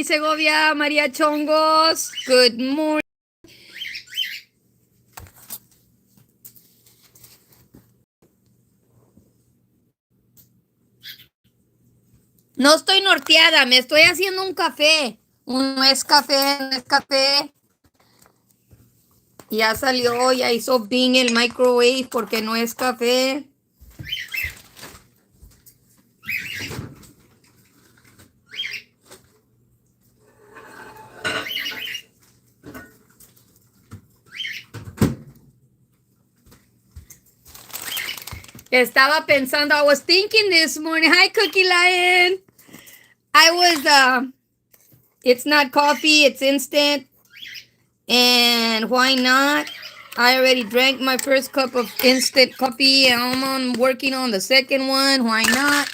Segovia, Maria Chongos. Good morning. No estoy norteada, me estoy haciendo un café. No es café, no es café. Ya salió, ya hizo Bing el microwave porque no es café. Estaba pensando, I was thinking this morning, hi Cookie Lion. It's not coffee, it's instant. And why not? I already drank my first cup of instant coffee and I'm working on the second one. Why not?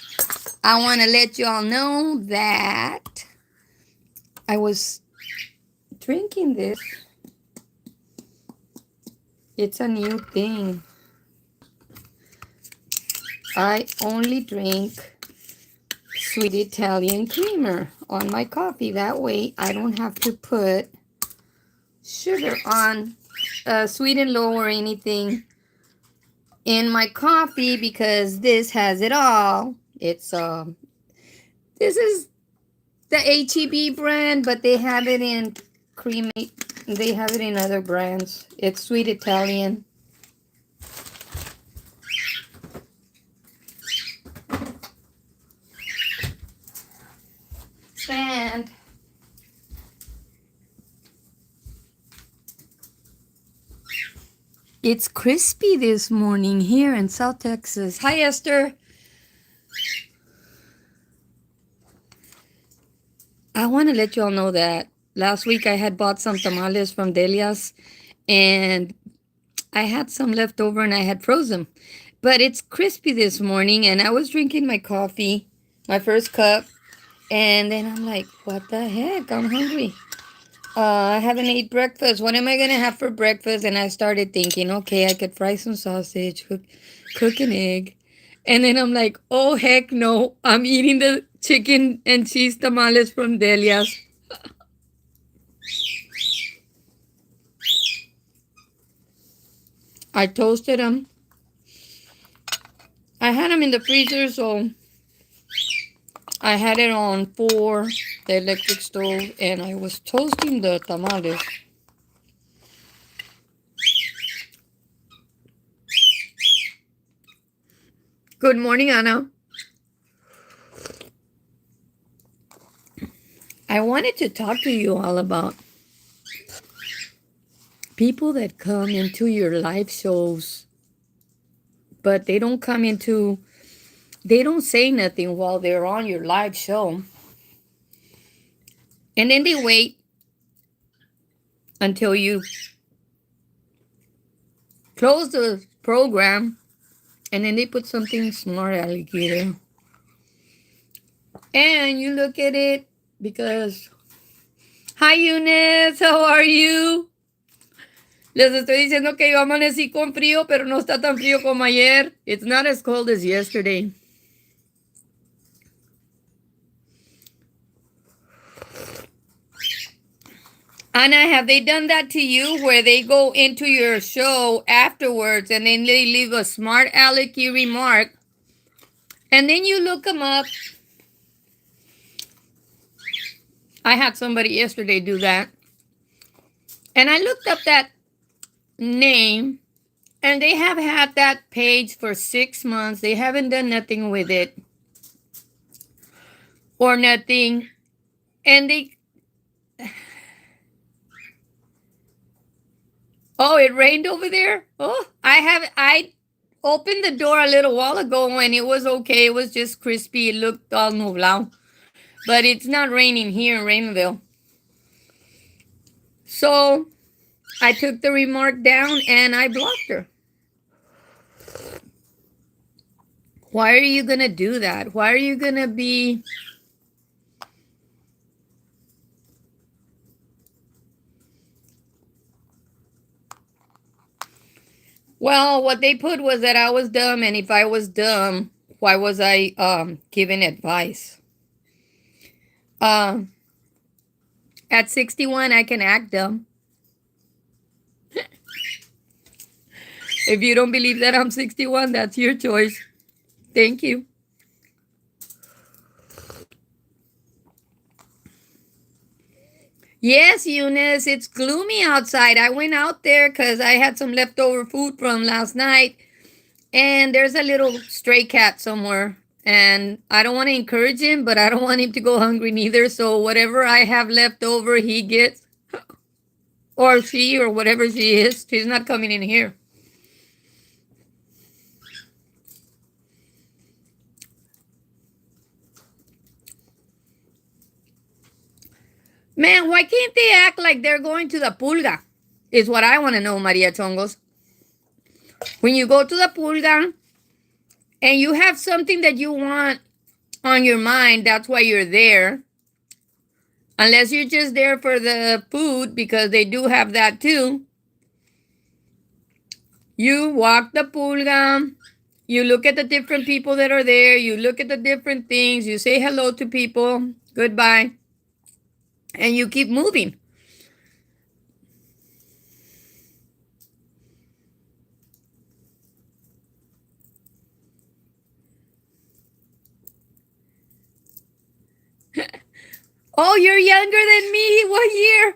I want to let you all know that I was drinking this. It's a new thing. I only drink sweet Italian creamer on my coffee. That way I don't have to put sugar on sweet and low or anything in my coffee because this has it all. It's this is the HEB brand, but they have it in cream. They have it in other brands. It's sweet Italian. And it's crispy this morning here in South Texas. Hi, Esther. I want to let you all know that last week I had bought some tamales from Delia's and I had some left over and I had frozen. But it's crispy this morning and I was drinking my coffee, my first cup. And then I'm like, what the heck? I'm hungry. I haven't ate breakfast. What am I going to have for breakfast? And I started thinking, okay, I could fry some sausage, cook an egg. And then I'm like, oh, heck no. I'm eating the chicken and cheese tamales from Delia's. I toasted them. I had them in the freezer, so I had it on the electric stove, and I was toasting the tamales. Good morning, Anna. I wanted to talk to you all about people that come into your live shows, but they don't say nothing while they're on your live show. And then they wait until you close the program, and then they put something smart alligator. And you look at it because, hi Eunice, how are you? Les estoy diciendo que yo amanecí con frío, pero no está tan frío como ayer. It's not as cold as yesterday. Anna, have they done that to you where they go into your show afterwards and then they leave a smart alecky remark and then you look them up? I had somebody yesterday do that. And I looked up that name and they have had that page for 6 months. They haven't done nothing with it or nothing. And they... Oh, it rained over there? Oh, I opened the door a little while ago and it was okay. It was just crispy. It looked all nublado. But it's not raining here in Rainville. So I took the remark down and I blocked her. Why are you going to do that? Why are you going to be... Well, what they put was that I was dumb, and if I was dumb, why was I giving advice? At 61, I can act dumb. If you don't believe that I'm 61, that's your choice. Thank you. Yes, Eunice, it's gloomy outside. I went out there because I had some leftover food from last night, and there's a little stray cat somewhere. And I don't want to encourage him, but I don't want him to go hungry neither. So whatever I have left over, he gets, or she, or whatever she is. She's not coming in here. Man, why can't they act like they're going to the pulga? Is what I want to know, Maria Chongos. When you go to the pulga and you have something that you want on your mind, that's why you're there. Unless you're just there for the food, because they do have that too. You walk the pulga, you look at the different people that are there, you look at the different things, you say hello to people, goodbye, and you keep moving. Oh, you're younger than me. What year?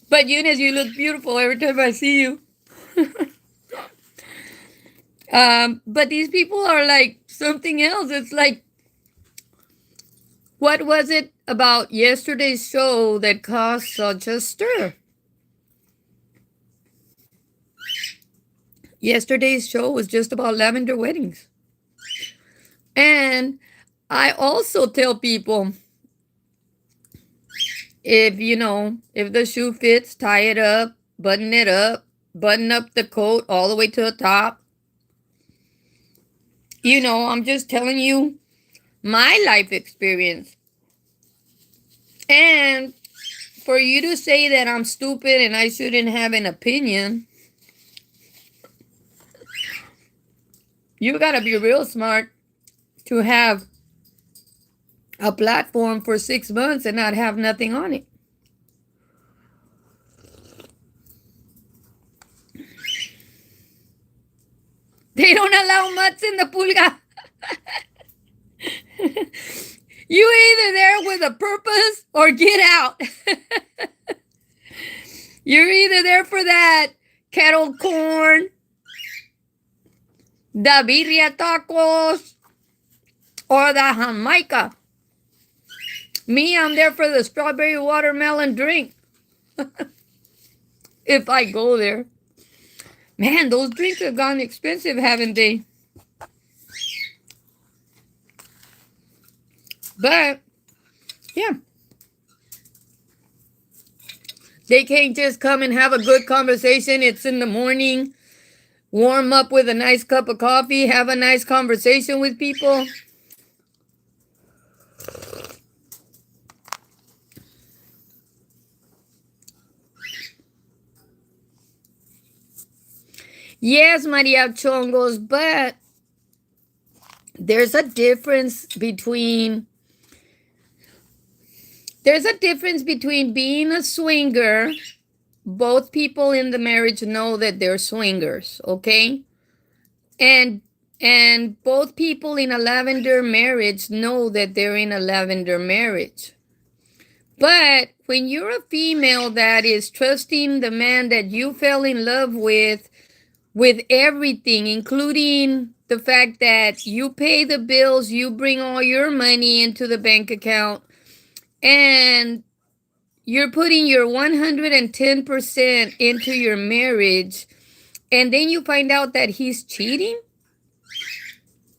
But Eunice, you look beautiful every time I see you. But these people are like something else. It's like, what was it about yesterday's show that caused such a stir? Yesterday's show was just about lavender weddings. And I also tell people, if the shoe fits, tie it up, button up the coat all the way to the top. I'm just telling you my life experience. And for you to say that I'm stupid and I shouldn't have an opinion, you gotta be real smart to have a platform for 6 months and not have nothing on it. They don't allow mutts in the pulga. You either there with a purpose or get out. You're either there for that kettle corn, the birria tacos, or the Jamaica. Me, I'm there for the strawberry watermelon drink. If I go there. Man, those drinks have gone expensive, haven't they? But, yeah. They can't just come and have a good conversation. It's in the morning. Warm up with a nice cup of coffee. Have a nice conversation with people. Yes, Maria Chongos, but there's a difference between being a swinger. Both people in the marriage know that they're swingers, okay? And both people in a lavender marriage know that they're in a lavender marriage. But when you're a female that is trusting the man that you fell in love with everything, including the fact that you pay the bills, you bring all your money into the bank account, and you're putting your 110% into your marriage, and then you find out that he's cheating,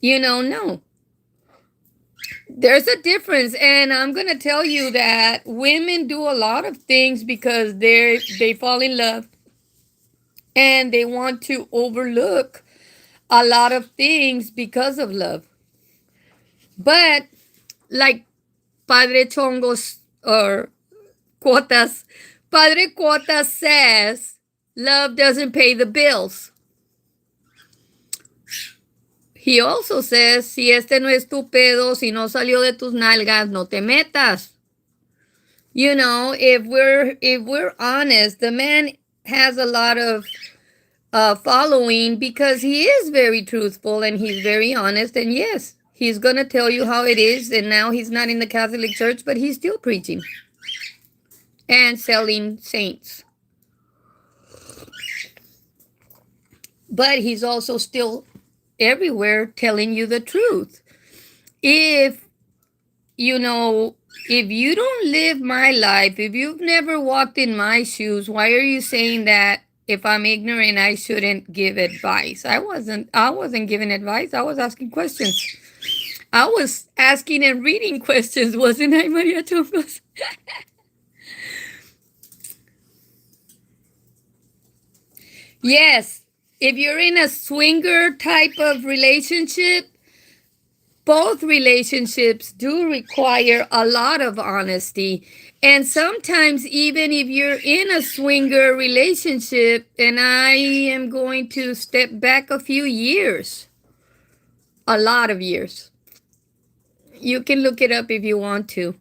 no. There's a difference, and I'm going to tell you that women do a lot of things because they fall in love, and they want to overlook a lot of things because of love. But like Padre Chongos or Cuotas, Padre Cuotas says, love doesn't pay the bills. he also says, si este no es tu pedo, si no salió de tus nalgas, no te metas. You know, if we're honest, the man has a lot of following because he is very truthful and he's very honest. And yes, he's going to tell you how it is. And now he's not in the Catholic Church, but he's still preaching and selling saints. But he's also still everywhere telling you the truth. If, you know, if you don't live my life, if you've never walked in my shoes, why are you saying that if I'm ignorant, I shouldn't give advice? I wasn't giving advice. I was asking questions. I was asking and reading questions, wasn't I, Maria Chongos? Yes. If you're in a swinger type of relationship, both relationships do require a lot of honesty. And sometimes, even if you're in a swinger relationship, and I am going to step back a few years, a lot of years. You can look it up if you want to.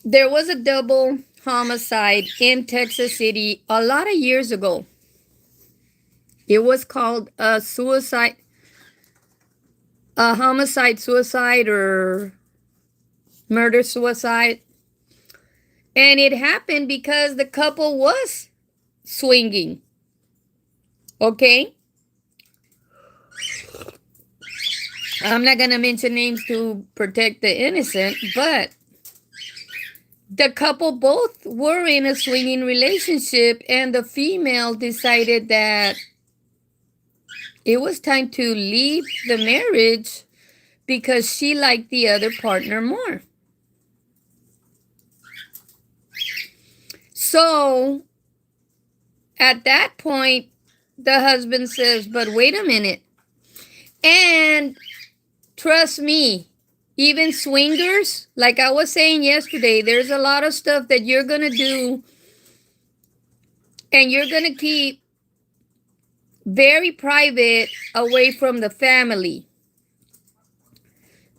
There was a double homicide in Texas City a lot of years ago. It was called a homicide suicide or murder suicide. And it happened because the couple was swinging. Okay? I'm not going to mention names to protect the innocent, but the couple both were in a swinging relationship, and the female decided that it was time to leave the marriage because she liked the other partner more. So at that point, the husband says, but wait a minute. And trust me, even swingers, like I was saying yesterday, there's a lot of stuff that you're going to do and you're going to keep very private away from the family.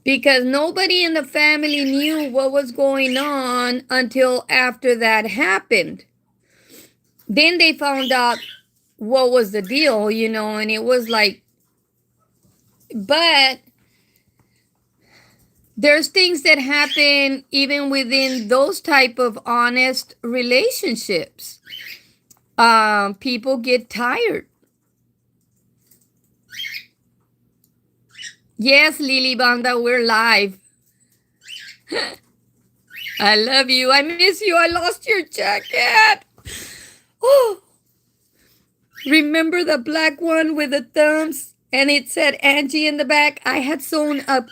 Because nobody in the family knew what was going on until after that happened. Then they found out what was the deal, you know, and it was like, but there's things that happen even within those type of honest relationships. People get tired. Yes, Lily Banda, we're live. I love you. I miss you. I lost your jacket. Oh, remember the black one with the thumbs? And it said Angie in the back. I had sewn a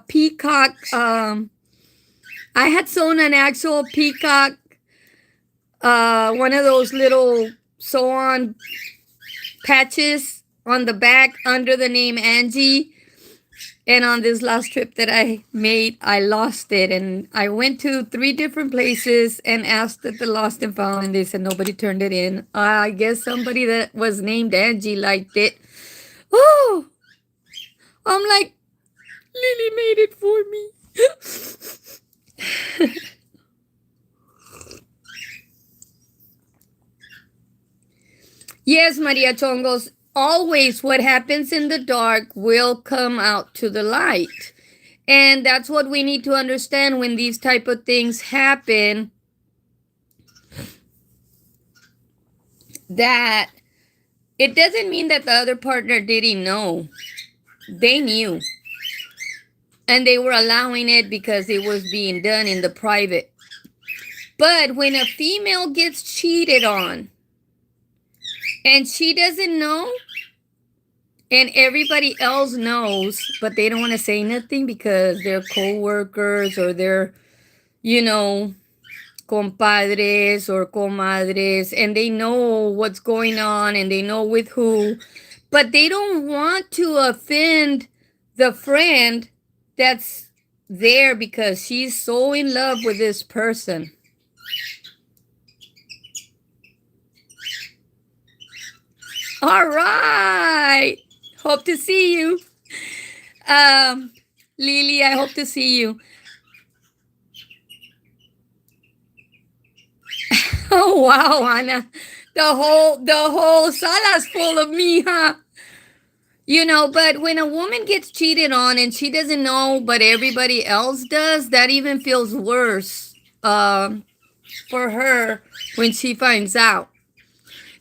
peacock. I had sewn an actual peacock. One of those little sew-on patches on the back under the name Angie. And on this last trip that I made, I lost it. And I went to 3 different places and asked at the lost and found, and they said nobody turned it in. I guess somebody that was named Angie liked it. Oh, I'm like, Lily made it for me. Yes, Maria Chongos. Always what happens in the dark will come out to the light. And that's what we need to understand when these type of things happen. That it doesn't mean that the other partner didn't know. They knew. And they were allowing it because it was being done in the private. But when a female gets cheated on, and she doesn't know, and everybody else knows, but they don't want to say nothing because they're co-workers or they're, you know, compadres or comadres, and they know what's going on and they know with who, but they don't want to offend the friend that's there because she's so in love with this person. All right. Hope to see you. Um, Lily, I hope to see you. Oh wow, Anna. The whole sala's full of me, huh? But when a woman gets cheated on and she doesn't know, but everybody else does, that even feels worse for her when she finds out.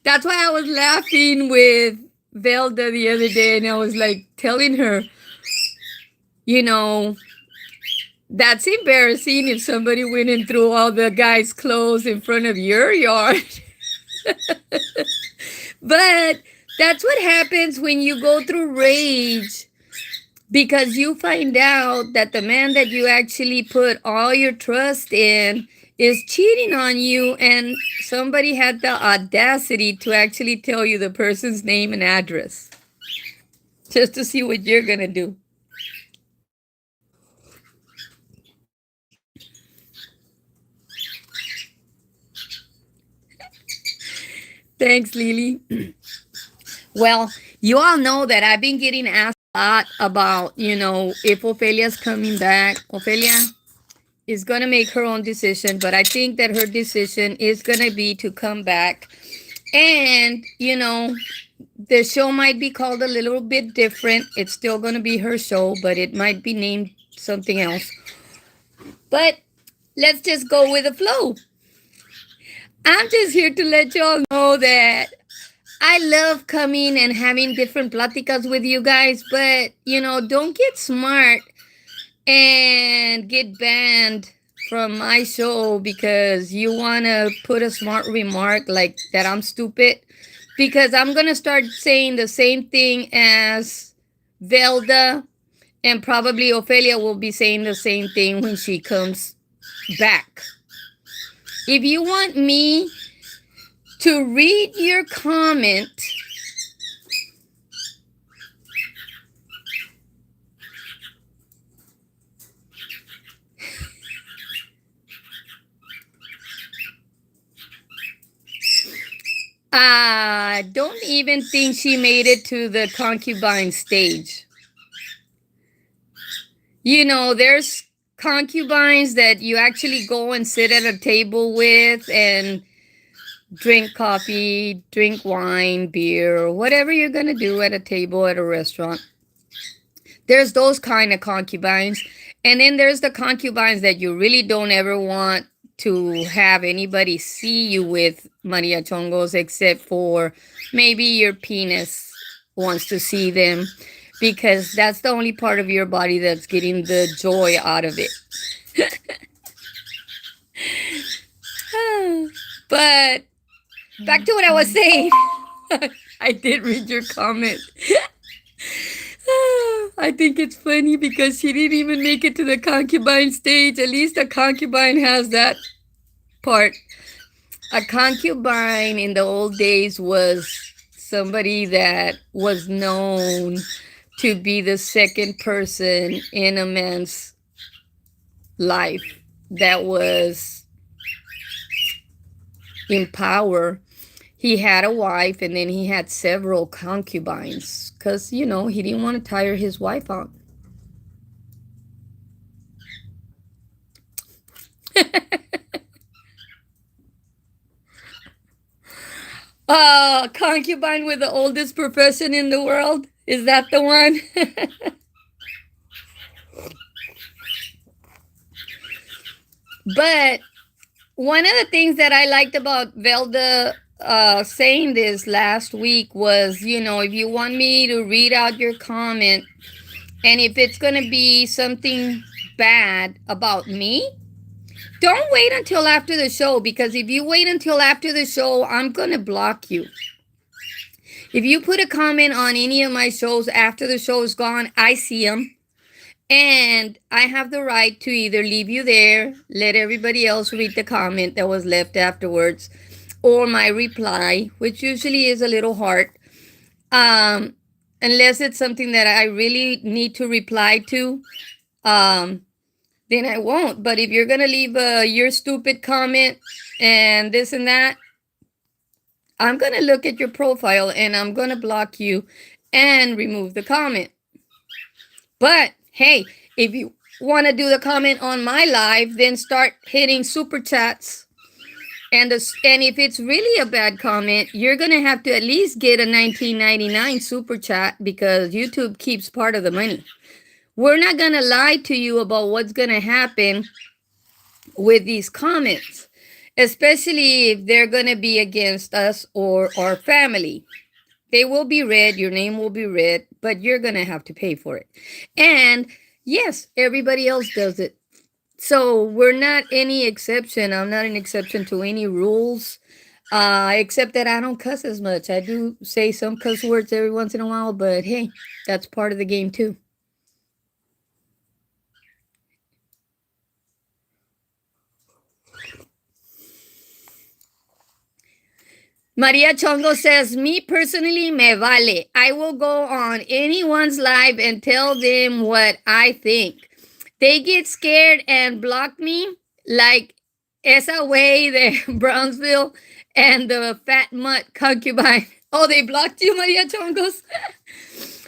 That's why I was laughing with Velda the other day, and I was like telling her, you know, that's embarrassing if somebody went and threw all the guy's clothes in front of your yard. But that's what happens when you go through rage because you find out that the man that you actually put all your trust in is cheating on you, and somebody had the audacity to actually tell you the person's name and address just to see what you're going to do. Thanks, Lily. Well, you all know that I've been getting asked a lot about, if Ophelia's coming back. Ophelia is going to make her own decision, but I think that her decision is going to be to come back. And, the show might be called a little bit different. It's still going to be her show, but it might be named something else. But let's just go with the flow. I'm just here to let y'all know that I love coming and having different platicas with you guys, but, don't get smart and get banned from my show because you want to put a smart remark like that I'm stupid, because I'm going to start saying the same thing as Velda, and probably Ophelia will be saying the same thing when she comes back. If you want me to read your comment, I don't even think she made it to the concubine stage. There's concubines that you actually go and sit at a table with and drink coffee, drink wine, beer, or whatever you're going to do at a table at a restaurant. There's those kind of concubines. And then there's the concubines that you really don't ever want to have anybody see you with, Maria Chongos, except for maybe your penis wants to see them, because that's the only part of your body that's getting the joy out of it. But back to what I was saying. I did read your comment. I think it's funny because she didn't even make it to the concubine stage. At least a concubine has that part. A concubine in the old days was somebody that was known to be the second person in a man's life that was in power. He had a wife, and then he had several concubines because, he didn't want to tire his wife out. Concubine with the oldest profession in the world. Is that the one? But one of the things that I liked about Velda saying this last week was, if you want me to read out your comment, and if it's going to be something bad about me, don't wait until after the show, because if you wait until after the show, I'm going to block you. If you put a comment on any of my shows after the show is gone, I see them. And I have the right to either leave you there, let everybody else read the comment that was left afterwards, or my reply, which usually is a little heart. Unless it's something that I really need to reply to, then I won't. But if you're going to leave your stupid comment and this and that, I'm going to look at your profile and I'm going to block you and remove the comment. But hey, if you want to do the comment on my live, then start hitting super chats. And if it's really a bad comment, you're going to have to at least get a 19.99 super chat because YouTube keeps part of the money. We're not going to lie to you about what's going to happen with these comments, especially if they're going to be against us or our family. They will be read, your name will be read, but you're going to have to pay for it. And yes, everybody else does it. So we're not any exception. I'm not an exception to any rules, except that I don't cuss as much. I do say some cuss words every once in a while, but hey, that's part of the game too. Maria Chongo says, me personally, me vale. I will go on anyone's live and tell them what I think. They get scared and block me like esa way the Brownsville and the fat mutt concubine. Oh, they blocked you, Maria Chongos?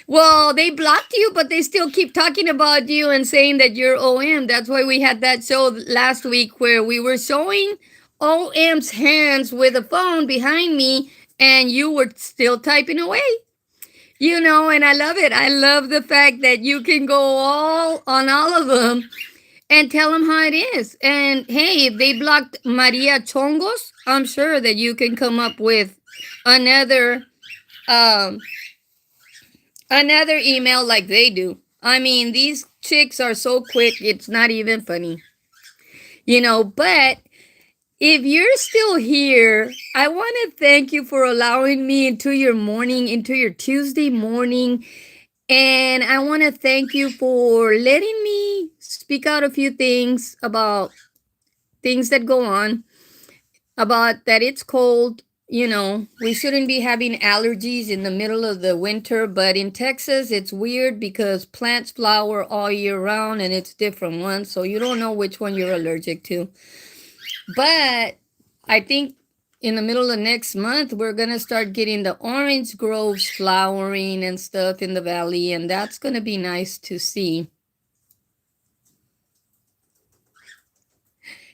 Well, they blocked you, but they still keep talking about you and saying that you're OM. That's why we had that show last week where we were showing OM's hands with a phone behind me and you were still typing away. You know, and I love it. I love the fact that you can go all on all of them and tell them how it is. And hey, if they blocked Maria Chongos, I'm sure that you can come up with another um another email like they do. I mean, these chicks are so quick, it's not even funny. You know, but if you're still here, I want to thank you for allowing me into your morning, into your Tuesday morning. And I want to thank you for letting me speak out a few things about things that go on, about that it's cold. You know, we shouldn't be having allergies in the middle of the winter, but in Texas, it's weird because plants flower all year round and it's different ones. So you don't know which one you're allergic to. But I think in the middle of next month, we're going to start getting the orange groves flowering and stuff in the valley. And that's going to be nice to see.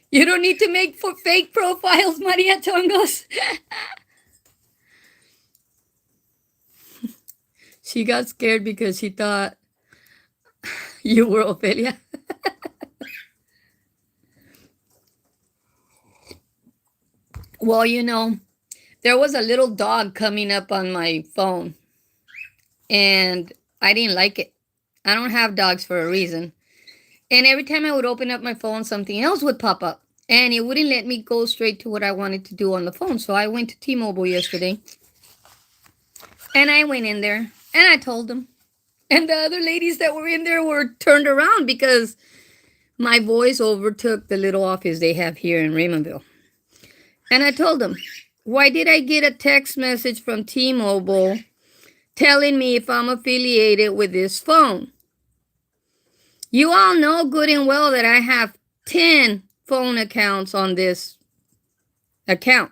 You don't need to make fake profiles, Maria Chongos. She got scared because she thought you were Ophelia. Well, you know, there was a little dog coming up on my phone, and I didn't like it. I don't have dogs for a reason. And every time I would open up my phone, something else would pop up. And it wouldn't let me go straight to what I wanted to do on the phone. So I went to T-Mobile yesterday. And I went in there and I told them. And the other ladies that were in there were turned around because my voice overtook the little office they have here in Raymondville. And I told them, why did I get a text message from T-Mobile telling me if I'm affiliated with this phone? You all know good and well that I have 10 phone accounts on this account.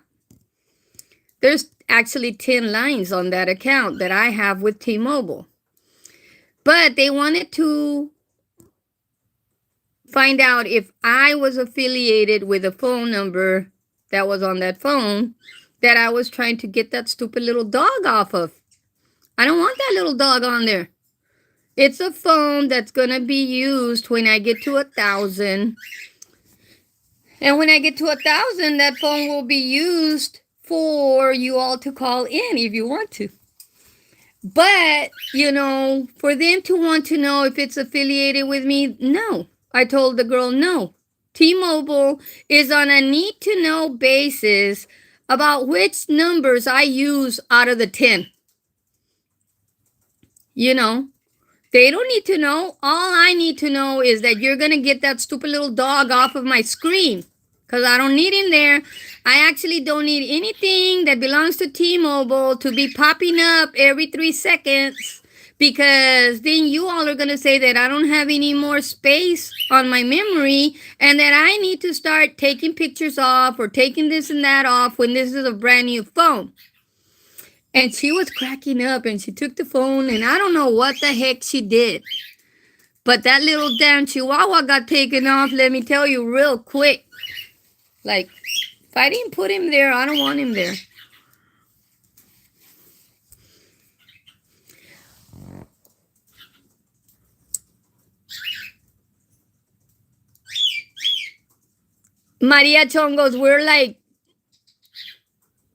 There's actually 10 lines on that account that I have with T-Mobile. But they wanted to find out if I was affiliated with a phone number that was on that phone that I was trying to get that stupid little dog off of. I don't want that little dog on there. It's a phone that's going to be used when I get to 1,000. And when I get to 1,000, that phone will be used for you all to call in if you want to. But, you know, for them to want to know if it's affiliated with me, no. I told the girl, no. T-Mobile is on a need-to-know basis about which numbers I use out of the 10. You know, they don't need to know. All I need to know is that you're going to get that stupid little dog off of my screen because I don't need him there. I actually don't need anything that belongs to T-Mobile to be popping up every 3 seconds because then you all are going to say that I don't have any more space on my memory and that I need to start taking pictures off or taking this and that off when this is a brand new phone. And she was cracking up and she took the phone and I don't know what the heck she did. But that little damn chihuahua got taken off, let me tell you, real quick. Like, if I didn't put him there, I don't want him there. Maria Chongos, we're like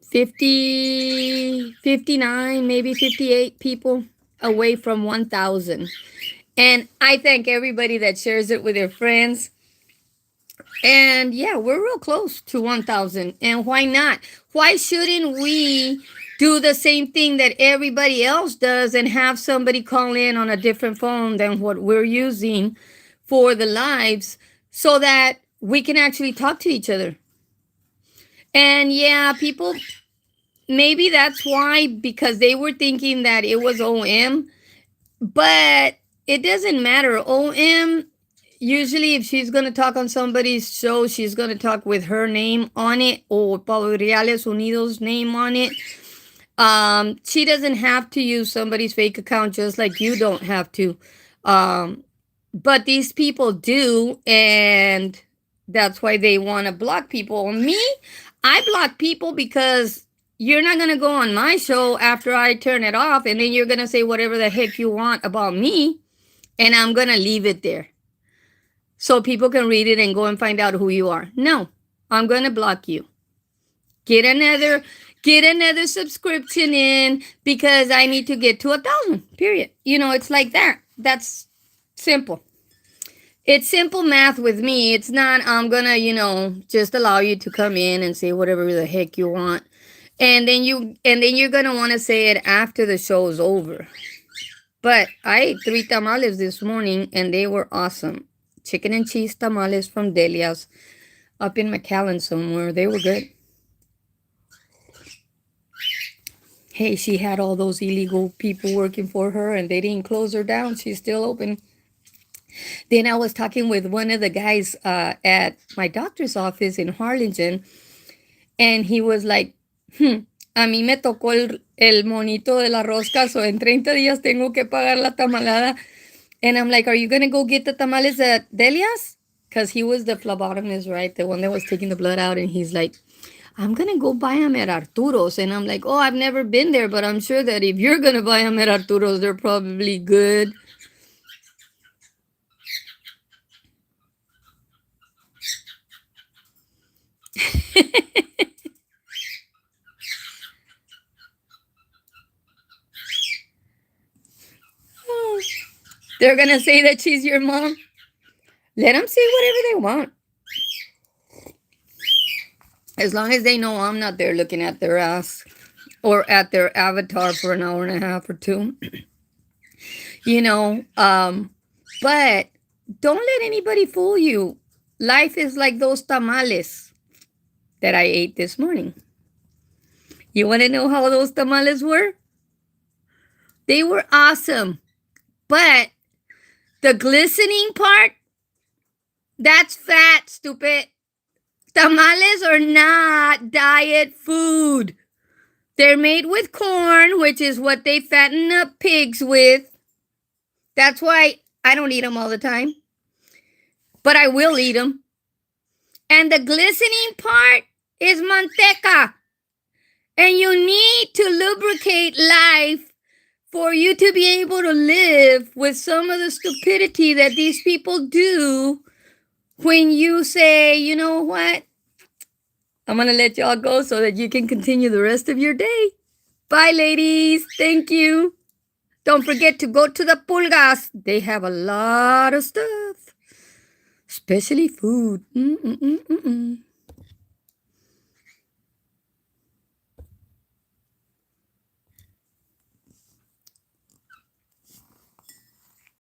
50, 59, maybe 58 people away from 1,000. And I thank everybody that shares it with their friends. And yeah, we're real close to 1,000. And why not? Why shouldn't we do the same thing that everybody else does and have somebody call in on a different phone than what we're using for the lives so that we can actually talk to each other? And yeah, people, maybe that's why, because they were thinking that it was OM, but it doesn't matter. OM, usually if she's going to talk on somebody's show, she's going to talk with her name on it or Pablo Reales Unidos name on it. She doesn't have to use somebody's fake account, just like you don't have to. But these people do, and that's why they want to block people. Me, I block people because you're not going to go on my show after I turn it off, and then you're going to say whatever the heck you want about me, and I'm going to leave it there so people can read it and go and find out who you are. No, I'm going to block you. Get another subscription in because I need to get to 1,000, period. You know, it's like that. That's simple. It's simple math with me. It's not, I'm going to, just allow you to come in and say whatever the heck you want. And then you're going to want to say it after the show is over. But I ate 3 tamales this morning and they were awesome. Chicken and cheese tamales from Delia's up in McAllen somewhere. They were good. Hey, she had all those illegal people working for her and they didn't close her down. She's still open. Then I was talking with one of the guys at my doctor's office in Harlingen, and he was like, a mí me tocó el monito de la rosca, so en 30 días tengo que pagar la tamalada. And I'm like, are you going to go get the tamales at Delia's? Because he was the phlebotomist, right? The one that was taking the blood out. And he's like, I'm going to go buy them at Arturo's. And I'm like, oh, I've never been there, but I'm sure that if you're going to buy them at Arturo's, they're probably good. Oh, they're going to say that she's your mom. Let them say whatever they want. As long as they know I'm not there looking at their ass or at their avatar for an hour and a half or 2. But don't let anybody fool you. Life is like those tamales that I ate this morning. You want to know how those tamales were? They were awesome. But the glistening part, that's fat, stupid. Tamales are not diet food. They're made with corn, which is what they fatten up pigs with. That's why I don't eat them all the time. But I will eat them. And the glistening part is manteca. And you need to lubricate life for you to be able to live with some of the stupidity that these people do when you say, you know what? I'm going to let y'all go so that you can continue the rest of your day. Bye, ladies. Thank you. Don't forget to go to the pulgas. They have a lot of stuff, especially food.